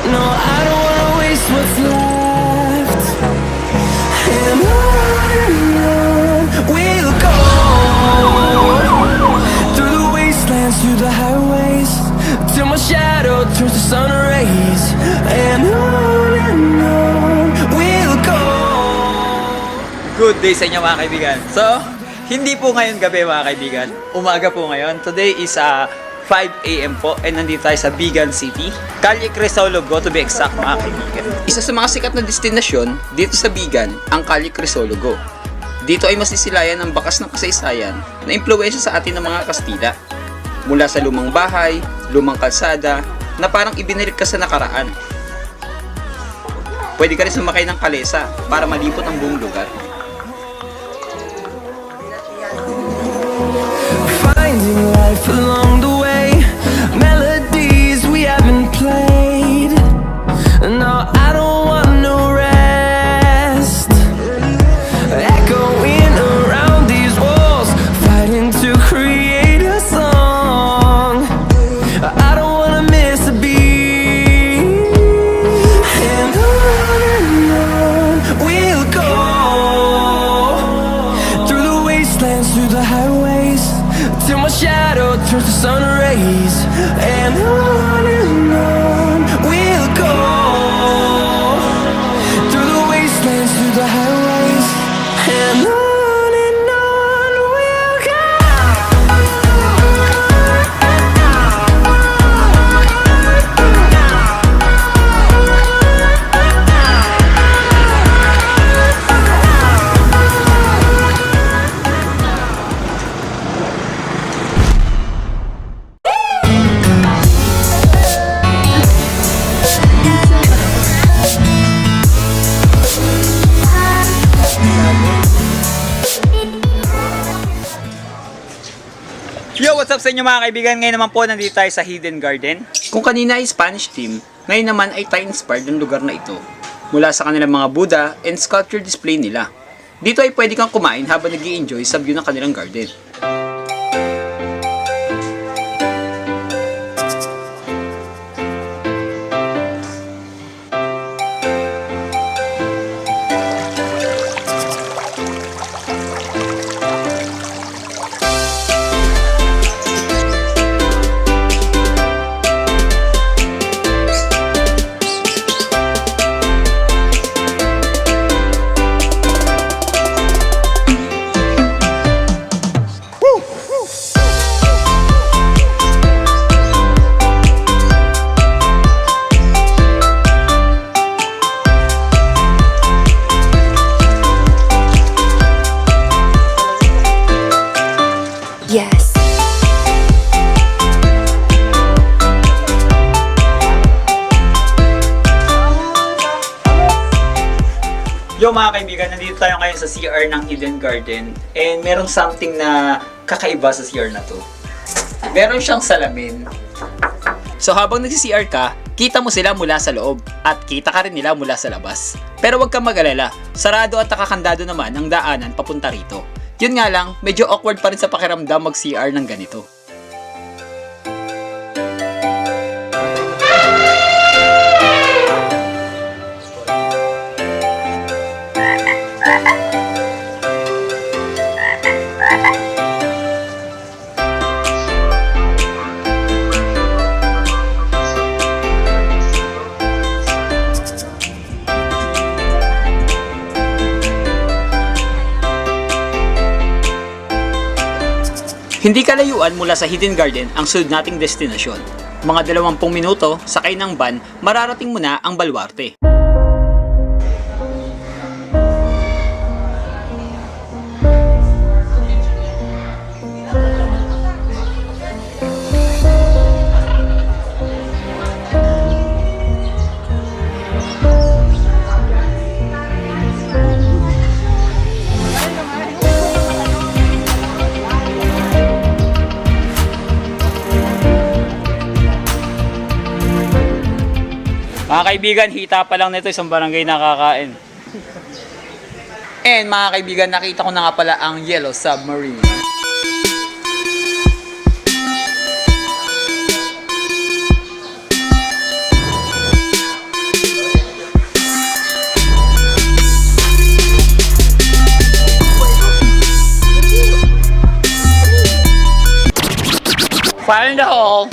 No, I don't wanna waste what's left. And on we'll go, through the wastelands, through the highways, till my shadow turns to sun rays. And on we'll go. Good day sa inyo mga kaibigan. So, hindi po ngayon gabi mga kaibigan. Umaga po ngayon. Today is 5 AM po and nandito tayo sa Vigan City. Calle Crisologo to be exact mga kaibigan. Isa sa mga sikat na destinasyon dito sa Vigan, ang calle Crisologo. Dito ay masisilayan ang bakas ng kasaysayan na impluwensya sa atin ng mga Kastila. Mula sa lumang bahay, lumang kalsada, na parang ibinalik ka sa nakaraan. Pwede ka rin sumakay ng kalesa para malipot ang buong lugar. Finding life along the way, melodies we haven't played. No, I don't want no rest. Echoing around these walls, fighting to create a song. I don't wanna miss a beat. And on we'll go, through the wastelands, through the highways, till my shadow turns to sun rays. And on we'll go, through the wastelands, through the highways. And on we'll go. Yo, what's up sa inyo mga kaibigan? Ngayon naman po nandito tayo sa Hidden Garden. Kung kanina ay Spanish theme, ngayon naman ay Thai-inspired ng lugar na ito. Mula sa kanilang mga Buddha and sculpture display nila. Dito ay pwede kang kumain habang nag-i-enjoy sa view ng kanilang garden. Yes. Yo mga kaibigan, nandito tayo ngayon sa CR ng Hidden Garden. And merong something na kakaiba sa CR na to. Meron siyang salamin. So habang nagsi-CR ka, kita mo sila mula sa loob at kita ka rin nila mula sa labas. Pero wag kang mag-alala, sarado at nakakandado naman ang daanan papunta rito. Yun nga lang, medyo awkward pa rin sa pakiramdam mag-CR ng ganito. Hindi kalayuan mula sa Hidden Garden ang sunod nating destinasyon. Mga 20 minuto, sakay ng van, mararating mo na ang baluarte. Mga kaibigan, hita pa lang nito isang barangay nakakain. And mga kaibigan, nakita ko na nga pala ang Yellow Submarine. Fire in the hole!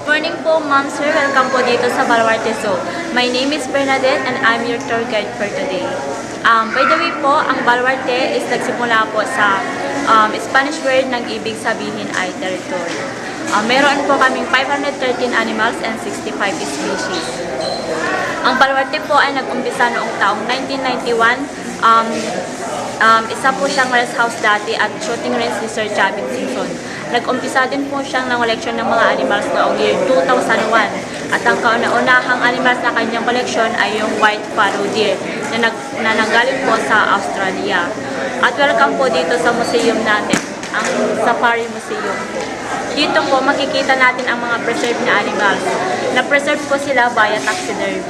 Morning po, ma'am, sir. Welcome po dito sa Baluarte Zoo. My name is Bernadette and I'm your tour guide for today. By the way po, ang Baluarte is nagsimula po sa Spanish word ng ibig sabihin ay territory. Meron po kaming 513 animals and 65 species. Ang Baluarte po ay nag-umpisa noong taong 1991. Isa po siyang rest house dati at shooting range ni Sir Chavin Simpson. Nag-umpisa din po siyang ng koleksyon ng mga animals noong year 2001. At ang kauna-unahang animals na kanyang koleksyon ay yung white fallow deer na nanggaling po sa Australia. At welcome po dito sa museum natin, ang Safari Museum. Dito po makikita natin ang mga preserved na animals. Na-preserve po sila via taxidermy.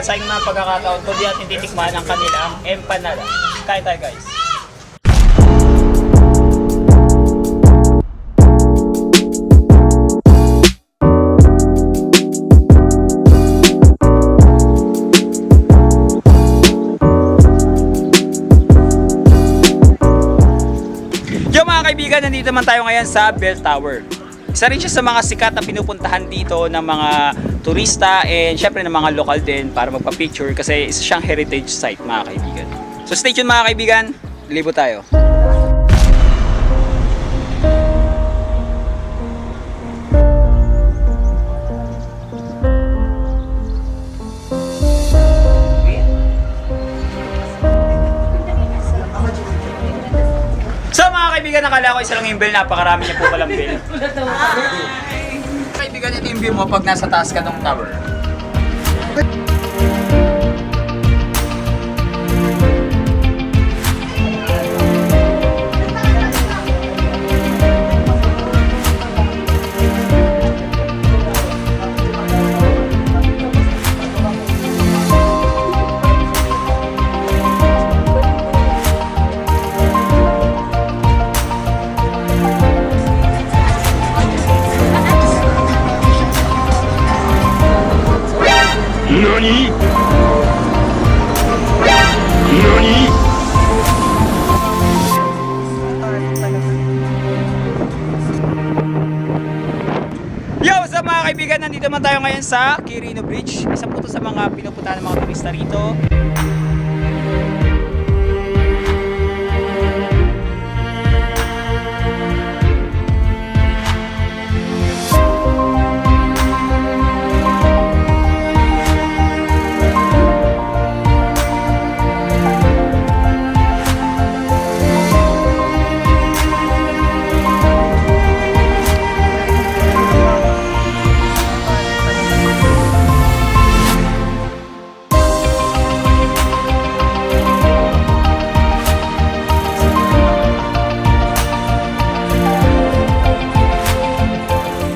Sa aking mga pagkakataon, tuloy at titikman ang kanilang empanada. Kain tayo guys. Yo mga kaibigan, nandito naman tayo ngayon sa Bell Tower. Isa rin siya sa mga sikat na pinupuntahan dito ng mga turista and syempre ng mga lokal din para magpa-picture kasi isa siyang heritage site mga kaibigan. So stay tuned mga kaibigan, libo tayo. So mga kaibigan, nakala ko isa lang yung bell, napakarami niya po palang bell. Kaibigan, ito yung view mo pag nasa taas ka ng tower. NANI?! NANI?! Yo! What's up mga kaibigan? Nandito naman tayo ngayon sa Quirino Bridge. Isa po ito sa mga pinupuntahan ng mga turista rito.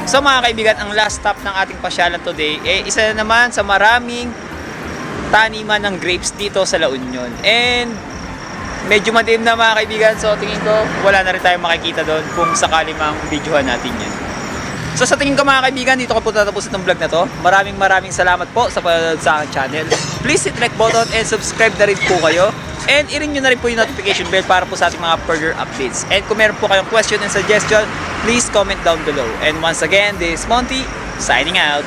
So mga kaibigan, ang last stop ng ating pasyalan today, isa na naman sa maraming taniman ng grapes dito sa La Union. And medyo madilim na mga kaibigan, so tingin ko wala na rin tayong makikita doon kung sakali mang videohan natin yan. So sa tingin ko mga kaibigan, dito ko po tatapusin itong vlog na to. Maraming salamat po sa panonood sa aking channel. Please hit like button and subscribe na rin po kayo. And i-ring nyo na rin po yung notification bell para po sa ating mga further updates. And kung meron po kayong question and suggestion, please comment down below. And once again, this is Monty, signing out.